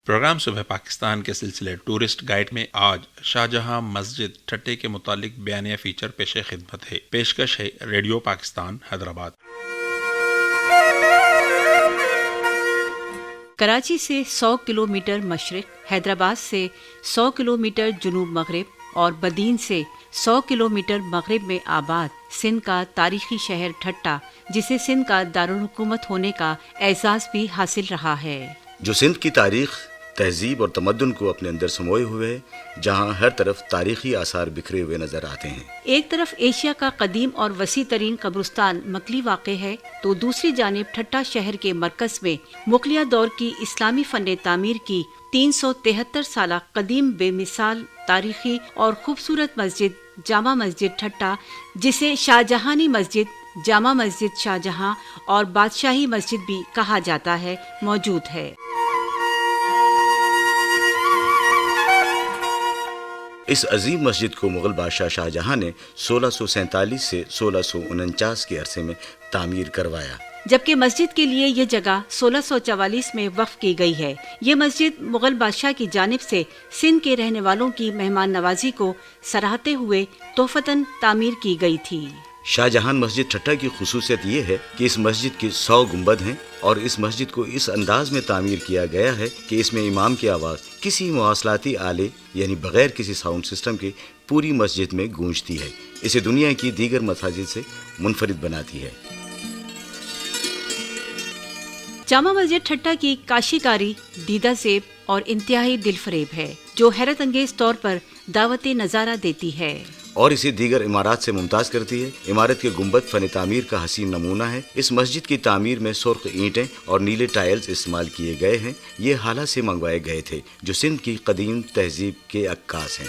Programme صبح پاکستان کے سلسلے ٹورسٹ گائیڈ میں آج شاہجہاں مسجد ٹھٹے کے متعلق بیانیہ فیچر پیش خدمت ہے۔ پیشکش ہے ریڈیو پاکستان حیدرآباد۔ کراچی سے 100 کلومیٹر مشرق، حیدرآباد سے 100 کلومیٹر جنوب مغرب اور بدین سے 100 کلومیٹر مغرب میں آباد سندھ کا تاریخی شہر ٹھٹہ، جسے سندھ کا دارالحکومت ہونے کا اعزاز بھی حاصل رہا ہے، جو سندھ کی تاریخ، تہذیب اور تمدن کو اپنے اندر سموئے ہوئے ہے، جہاں ہر طرف تاریخی آثار بکھرے ہوئے نظر آتے ہیں۔ ایک طرف ایشیا کا قدیم اور وسیع ترین قبرستان مکلی واقع ہے تو دوسری جانب ٹھٹہ شہر کے مرکز میں مغلیہ دور کی اسلامی فن تعمیر کی 373 سالہ قدیم بے مثال تاریخی اور خوبصورت مسجد جامع مسجد ٹھٹہ، جسے شاہجہانی مسجد، جامع مسجد شاہجہاں اور بادشاہی مسجد بھی کہا جاتا ہے، موجود ہے۔ اس عظیم مسجد کو مغل بادشاہ شاہجہاں نے 1647 سے 1649 کے عرصے میں تعمیر کروایا، جبکہ مسجد کے لیے یہ جگہ 1644 میں وقف کی گئی ہے۔ یہ مسجد مغل بادشاہ کی جانب سے سندھ کے رہنے والوں کی مہمان نوازی کو سراہتے ہوئے تحفتاً تعمیر کی گئی تھی۔ شاہجہان مسجد ٹھٹہ کی خصوصیت یہ ہے کہ اس مسجد کی 100 گنبد ہیں اور اس مسجد کو اس انداز میں تعمیر کیا گیا ہے کہ اس میں امام کی آواز کسی مواصلاتی آلے یعنی بغیر کسی ساؤنڈ سسٹم کے پوری مسجد میں گونجتی ہے۔ اسے دنیا کی دیگر مساجد سے منفرد بناتی ہے۔ جامع مسجد ٹھٹہ کی کاشی کاری دیدہ زیب اور انتہائی دل فریب ہے، جو حیرت انگیز طور پر دعوت نظارہ دیتی ہے اور اسے دیگر عمارات سے ممتاز کرتی ہے۔ عمارت کے گنبد فن تعمیر کا حسین نمونہ ہے۔ اس مسجد کی تعمیر میں سرخ اینٹیں اور نیلے ٹائلز استعمال کیے گئے ہیں۔ یہ حالہ سے منگوائے گئے تھے، جو سندھ کی قدیم تہذیب کے عکاس ہیں۔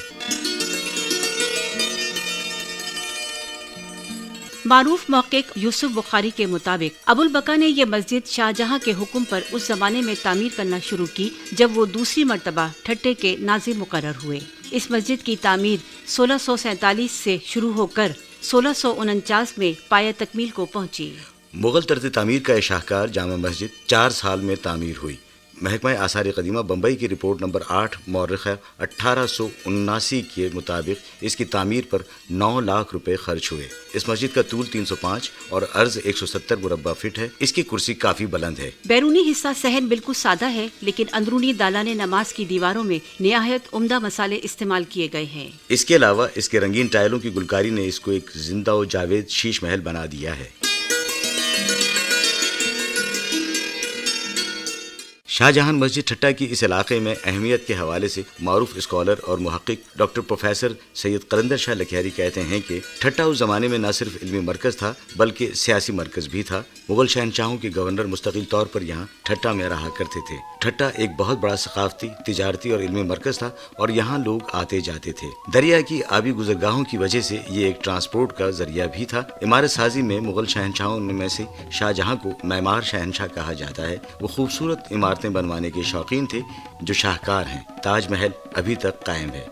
معروف محقق یوسف بخاری کے مطابق ابوالبقا نے یہ مسجد شاہجہاں کے حکم پر اس زمانے میں تعمیر کرنا شروع کی جب وہ دوسری مرتبہ ٹھٹے کے ناظم مقرر ہوئے۔ اس مسجد کی تعمیر 1647 سے شروع ہو کر 1649 میں پایہ تکمیل کو پہنچی۔ مغل طرز تعمیر کا یہ شاہکار جامع مسجد 4 سال میں تعمیر ہوئی۔ محکمہ آثار قدیمہ بمبئی کی رپورٹ نمبر 8 مورخہ 1879 کے مطابق اس کی تعمیر پر 9 لاکھ روپے خرچ ہوئے۔ اس مسجد کا طول 305 اور عرض 170 مربع فٹ ہے۔ اس کی کرسی کافی بلند ہے۔ بیرونی حصہ صحن بالکل سادہ ہے، لیکن اندرونی دالان نماز کی دیواروں میں نہایت عمدہ مسالے استعمال کیے گئے ہیں۔ اس کے علاوہ اس کے رنگین ٹائلوں کی گلکاری نے اس کو ایک زندہ و جاوید شیش محل بنا دیا ہے۔ شاہجہان مسجد ٹھٹہ کی اس علاقے میں اہمیت کے حوالے سے معروف اسکالر اور محقق ڈاکٹر پروفیسر سید قلندر شاہ لکھیاری کہتے ہیں کہ ٹھٹہ اس زمانے میں نہ صرف علمی مرکز تھا بلکہ سیاسی مرکز بھی تھا۔ مغل شہنشاہوں کے گورنر مستقل طور پر یہاں ٹھٹہ میں رہا کرتے تھے۔ ٹھٹہ ایک بہت بڑا ثقافتی، تجارتی اور علمی مرکز تھا اور یہاں لوگ آتے جاتے تھے۔ دریا کی آبی گزرگاہوں کی وجہ سے یہ ایک ٹرانسپورٹ کا ذریعہ بھی تھا۔ عمارت سازی میں مغل شہنشاہوں میں سے شاہجہاں کو معمار شہنشاہ کہا جاتا ہے۔ وہ خوبصورت عمارتیں بنوانے کے شوقین تھے جو شاہکار ہیں۔ تاج محل ابھی تک قائم ہے۔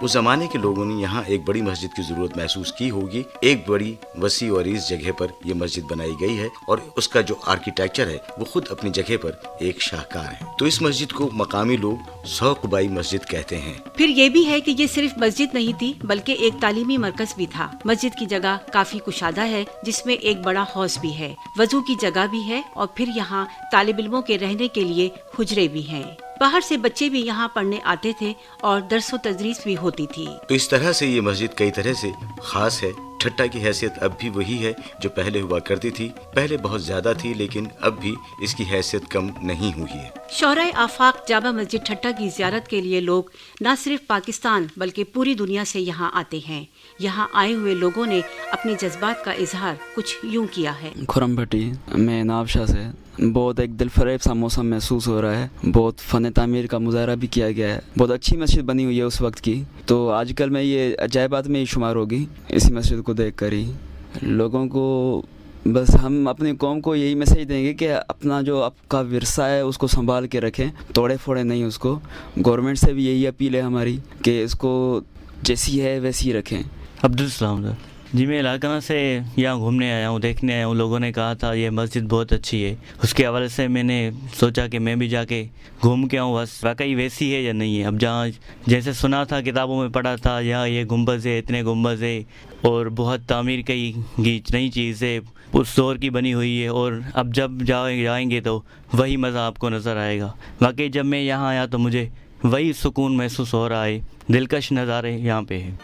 اس زمانے کے لوگوں نے یہاں ایک بڑی مسجد کی ضرورت محسوس کی ہوگی۔ ایک بڑی وسیع و عریض جگہ پر یہ مسجد بنائی گئی ہے اور اس کا جو آرکیٹیکچر ہے وہ خود اپنی جگہ پر ایک شاہکار ہے۔ تو اس مسجد کو مقامی لوگ 100 قبائی مسجد کہتے ہیں۔ پھر یہ بھی ہے کہ یہ صرف مسجد نہیں تھی بلکہ ایک تعلیمی مرکز بھی تھا۔ مسجد کی جگہ کافی کشادہ ہے، جس میں ایک بڑا حوض بھی ہے، وضو کی جگہ بھی ہے اور پھر یہاں طالب علموں کے رہنے کے لیے حجرے بھی ہیں۔ باہر سے بچے بھی یہاں پڑھنے آتے تھے اور درس و تدریس بھی ہوتی تھی۔ تو اس طرح سے یہ مسجد کئی طرح سے خاص ہے۔ ٹھٹہ کی حیثیت اب بھی وہی ہے جو پہلے ہوا کرتی تھی۔ پہلے بہت زیادہ تھی لیکن اب بھی اس کی حیثیت کم نہیں ہوئی ہے۔ شہرائے آفاق جامع مسجد ٹھٹہ کی زیارت کے لیے لوگ نہ صرف پاکستان بلکہ پوری دنیا سے یہاں آتے ہیں۔ یہاں آئے ہوئے لوگوں نے اپنے جذبات کا اظہار کچھ یوں کیا ہے۔ خرم بھٹی، میں ناب شاہ سے بہت ایک دل فریب سا موسم محسوس ہو رہا ہے۔ بہت فن تعمیر کا مظاہرہ بھی کیا گیا ہے۔ بہت اچھی مسجد بنی ہوئی ہے اس وقت کی، تو آج کل میں یہ عجائبات میں ہی شمار ہوگی اسی مسجد کو دیکھ کر ہی۔ لوگوں کو بس ہم اپنی قوم کو یہی میسج دیں گے کہ اپنا جو آپ کا ورثہ ہے اس کو سنبھال کے رکھیں، توڑے پھوڑے نہیں اس کو۔ گورنمنٹ سے بھی یہی اپیل ہے ہماری کہ اس کو جیسی ہے ویسی رکھیں۔ عبدالسلام جی میں علاقہ سے یہاں گھومنے آیا ہوں، دیکھنے آیا ہوں. لوگوں نے کہا تھا یہ مسجد بہت اچھی ہے، اس کے حوالے سے میں نے سوچا کہ میں بھی جا کے گھوم کے آؤں، بس واقعی ویسی ہے یا نہیں ہے. اب جہاں جیسے سنا تھا، کتابوں میں پڑھا تھا، یہاں یہ گنبد ہے، اتنے گنبد ہے اور بہت تعمیر کی نئی چیز ہے، اس دور کی بنی ہوئی ہے، اور اب جب جائیں گے تو وہی مزہ آپ کو نظر آئے گا. واقعی جب میں یہاں آیا تو مجھے وہی سکون محسوس ہو رہا ہے. دلکش نظارے یہاں پہ ہیں.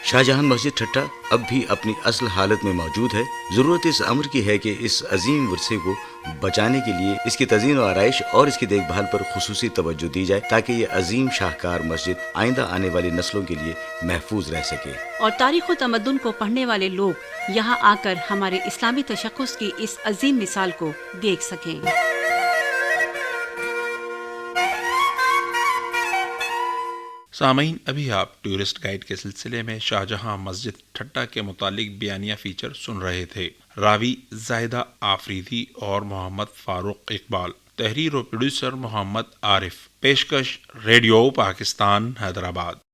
شاہجہان مسجد ٹھٹہ اب بھی اپنی اصل حالت میں موجود ہے. ضرورت اس امر کی ہے کہ اس عظیم ورثے کو بچانے کے لیے اس کی تزئین و آرائش اور اس کی دیکھ بھال پر خصوصی توجہ دی جائے تاکہ یہ عظیم شاہکار مسجد آئندہ آنے والی نسلوں کے لیے محفوظ رہ سکے. اور تاریخ و تمدن کو پڑھنے والے لوگ یہاں آ کر ہمارے اسلامی تشخص کی اس عظیم مثال کو دیکھ سکیں. سامعین، ابھی آپ ٹورسٹ گائیڈ کے سلسلے میں شاہجہاں مسجد ٹھٹہ کے متعلق بیانیہ فیچر سن رہے تھے. راوی زاہدہ آفریدی اور محمد فاروق اقبال. تحریر و پروڈیوسر محمد عارف. پیشکش ریڈیو پاکستان حیدرآباد.